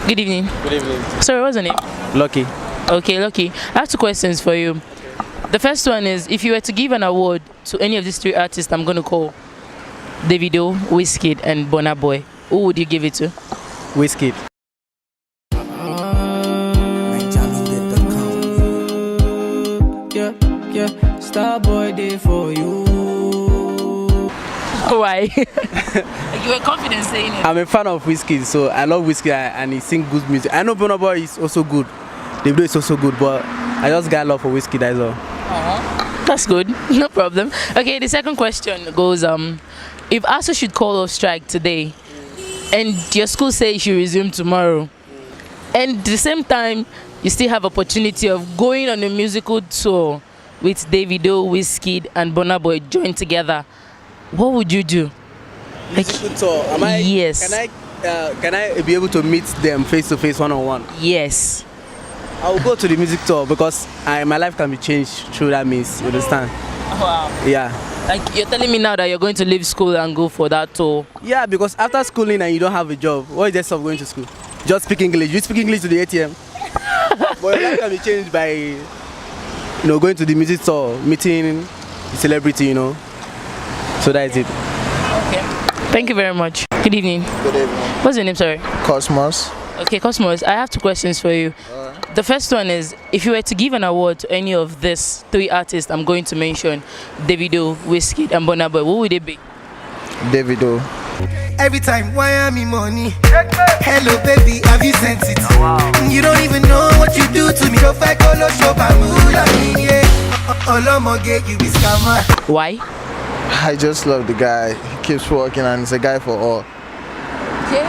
Good evening. Good evening. Sorry, what's your name? Lucky. Okay, Lucky. I have two questions for you. The first one is, if you were to give an award to any of these three artists I'm going to call, Davido, Wizkid, and Burna Boy, who would you give it to? Wizkid. Yeah, Starboy day for you. Why? You were confident saying it. I'm a fan of Wizkid, so I love Wizkid and he sings good music. I know Burna Boy is also good. Davido is also good, but I just got love for Wizkid as well. That's good. No problem. Okay, the second question goes, if ASU should call off strike today and your school says you should resume tomorrow, and at the same time you still have opportunity of going on a musical tour with Davido, Wizkid, and Burna Boy joined together, what would you do? Musical tour. Yes. Can I be able to meet them face to face, one on one? Yes. I will go to the music tour because my life can be changed through that means. You understand? Wow. Yeah. Like, you're telling me now that you're going to leave school and go for that tour? Yeah, because after schooling and you don't have a job, what is the sense of going to school? Just speak English. You speak English to the ATM. But your life can be changed by, going to the music tour, meeting the celebrity, So that is it. Okay. Thank you very much. Good evening. Good evening. What's your name, sorry? Cosmos. Okay, Cosmos, I have two questions for you. The first one is, if you were to give an award to any of these three artists I'm going to mention, Davido, Wizkid, and Burna Boy, who would it be? Davido. Every time, why am I money? Hello, baby, have you sent it? You don't even know what you do to me. Why? I just love the guy. He keeps working and he's a guy for all. Okay,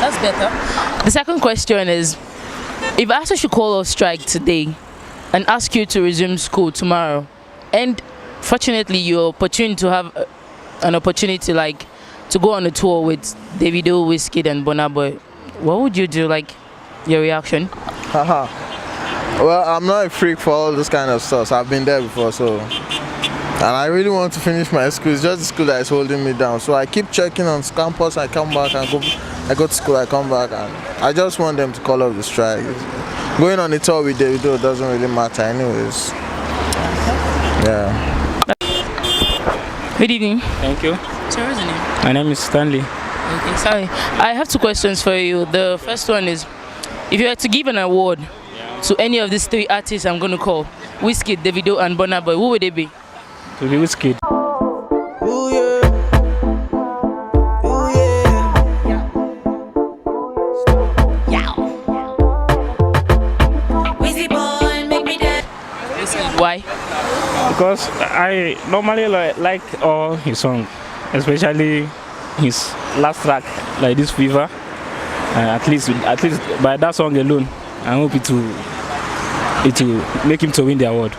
that's better. The second question is, if ASU should call off strike today and ask you to resume school tomorrow, and fortunately you're opportune to have an opportunity like to go on a tour with Davido, Wizkid, and Burna Boy, what would you do? Like, your reaction? Haha. Well, I'm not a freak for all this kind of stuff. So I've been there before, so. And I really want to finish my school. It's just the school that is holding me down. So I keep checking on campus. I come back and I go to school. I come back, and I just want them to call off the strike. Going on a tour with Davido doesn't really matter, anyways. Yeah. Good evening. Thank you. So what's your name? My name is Stanley. Okay, Stanley. I have two questions for you. The first one is, if you were to give an award to any of these three artists I'm going to call, Wizkid, Davido, and Burna Boy, who would they be? To be Wizkid. Ooh, yeah. Ooh, yeah. Wizzy boy, make me dance. Why? Because I normally like all his songs, especially his last track, like this Fever. At least by that song alone, I hope it will make him to win the award.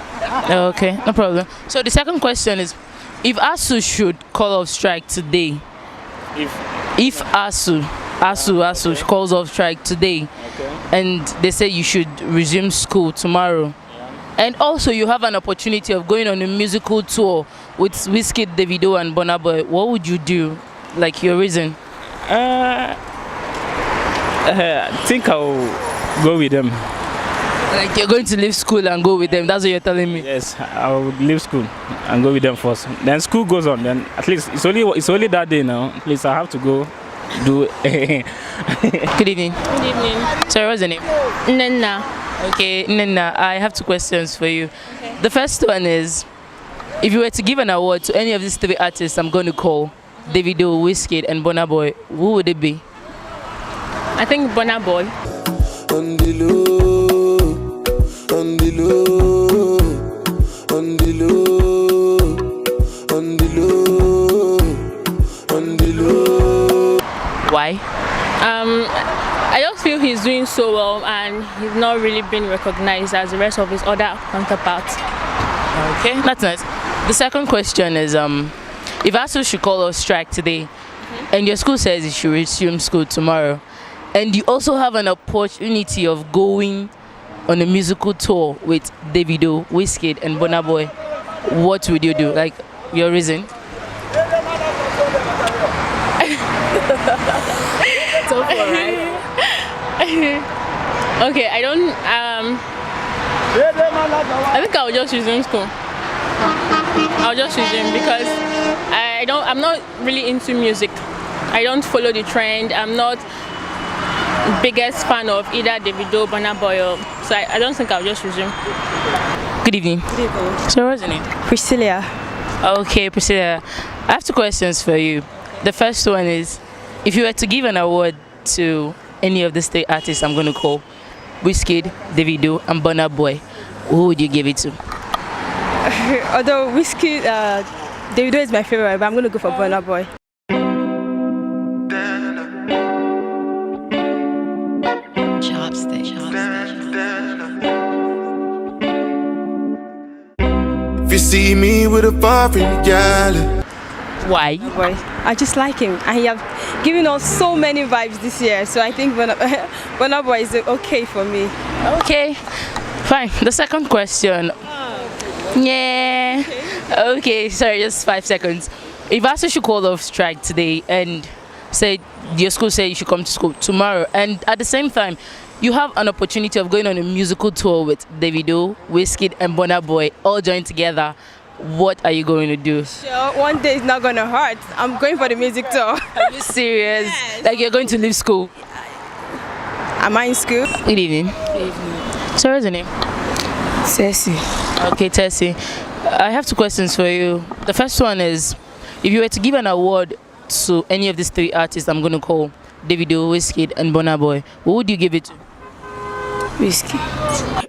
Okay, no problem. So the second question is, if ASU should call off strike today, if ASU calls off strike today, and they say you should resume school tomorrow, and also you have an opportunity of going on a musical tour with Wizkid, Davido, and Burna Boy, what would you do? Like, your reason? I think I'll go with them. Like, you're going to leave school and go with them, that's what you're telling me? Yes, I'll leave school and go with them first. Then school goes on. Then at least it's only that day now. At least I have to go do. Good evening. Good evening. Sorry, what's your name? Nena. Okay, Nena, I have two questions for you. Okay. The first one is, if you were to give an award to any of these three artists I'm going to call, Davido, Wizkid, and Burna Boy, who would it be? I think Burna Boy. On the low, on the low, on the low, on the low, on the low. Why? I just feel he's doing so well and he's not really been recognized as the rest of his other counterparts. Okay, that's nice. The second question is, if ASU should call off strike today, and your school says you should resume school tomorrow, and you also have an opportunity of going on a musical tour with Davido, Wizkid, and Burna Boy, what would you do? Like, your reason? Tough one, right? Okay, I don't. I think I'll just resume school. I'll just resume because I'm not really into music. I don't follow the trend. I'm not biggest fan of either Davido, Burna Boy, so I don't think I'll just resume. Good evening. Good evening. So what's your name? Priscilla. Okay, Priscilla. I have 2 questions for you. The first one is, if you were to give an award to any of the 3 artists I'm going to call, Wizkid, Davido, and Burna Boy, who would you give it to? Although Wizkid, Davido is my favorite, but I'm going to go for Burna Boy. If you see me with a foreign gal. Why? Boy, I just like him, and he have given us so many vibes this year. So I think Burna Boy is okay for me. Okay, fine. The second question. Yeah. Okay, sorry, just 5 seconds. If ASU should call off strike today and say your school say you should come to school tomorrow, and at the same time you have an opportunity of going on a musical tour with Davido, Wizkid, and Burna Boy all joined together, what are you going to do? Sure, one day it's not going to hurt. I'm going for the music tour. Are you serious? Yes. Like you're going to leave school? Am I in school? Good evening. Good evening. So what's your name? Ceci. Okay, Tessie. I have 2 questions for you. The first one is, if you were to give an award to any of these 3 artists I'm going to call, Davido, Wizkid, and Burna Boy, who would you give it to? Whiskey.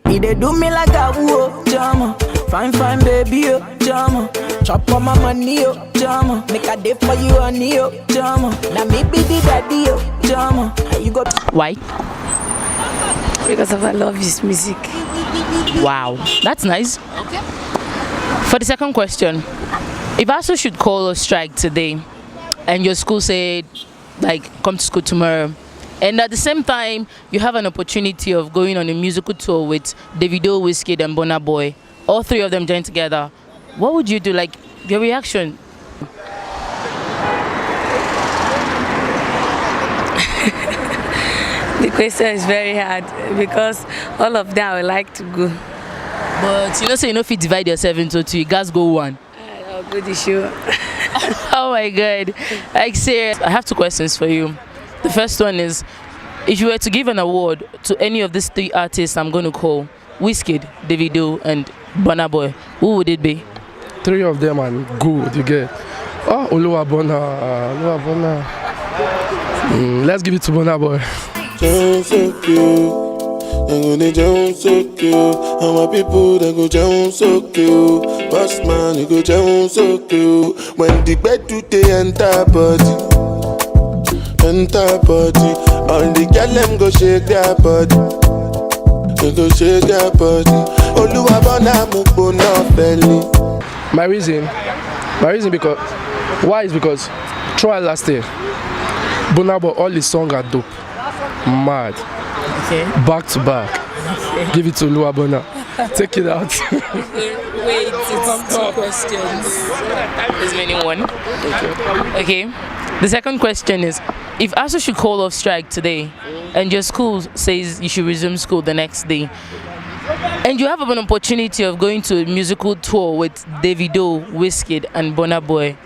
He dey do me like a woo, jama. Fine, fine, baby, oh, jama. Chop on my money, oh, jama. Make a day for you, honey, oh, jama. Now me be the daddy, oh, jama. You got. Why? Because I love his music. Wow, that's nice. Okay. For the second question, if ASU should call a strike today, and your school said, like, come to school tomorrow, and at the same time you have an opportunity of going on a musical tour with Davido, Wizkid, and Burna Boy, all 3 of them joined together, what would you do? Like, your reaction? The question is very hard because all of them I would like to go. But you know, say you know, if you divide yourself into 2, you guys go 1. I'll go the show. Oh my God, like serious. I have 2 questions for you. The first one is, if you were to give an award to any of these 3 artists I'm going to call, Wizkid, Davido, and Burna Boy, who would it be? 3 of them are good, you get. Oh, Oluwabona. Let's give it to Burna Boy. Jones so cute, I'm gonna Jones so cute. All my people they go Jones so cute. Boss man, you go Jones so cute. When the bed do they enter body, all the girl them go shake their body, they go shake their body. Oluwabona mukbo no belly. My reason because, why is because throughout last year, Burna Boy, all his songs are dope. Mad. Okay. Back to back. Okay. Give it to Oluwabona. Take it out. Wait, it's 2 questions. There's many 1. Okay. The second question is, if ASU should call off strike today, and your school says you should resume school the next day, and you have an opportunity of going to a musical tour with Davido, Wizkid, and Burna Boy,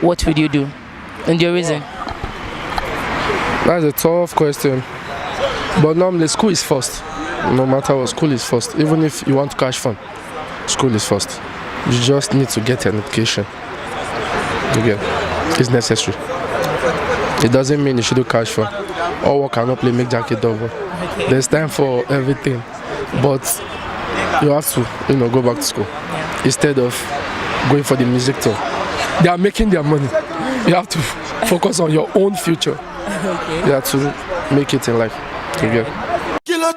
what would you do? And your reason? That's a tough question. But normally school is first. No matter what, school is first. Even if you want to cash fund, school is first. You just need to get an education. You get, it's necessary. It doesn't mean you should do cash fund. All work cannot play make jacket double. Okay. There's time for everything. But you have to, go back to school instead of going for the music tour. They are making their money. You have to focus on your own future. Okay. You have to make it in life. You get. Killer.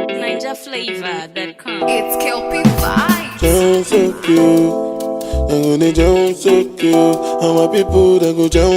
NinjaFlavor.com. It's Kelpie Vibes. Jones so cute, I'm gonna Jones so cute. All my people they go Jones.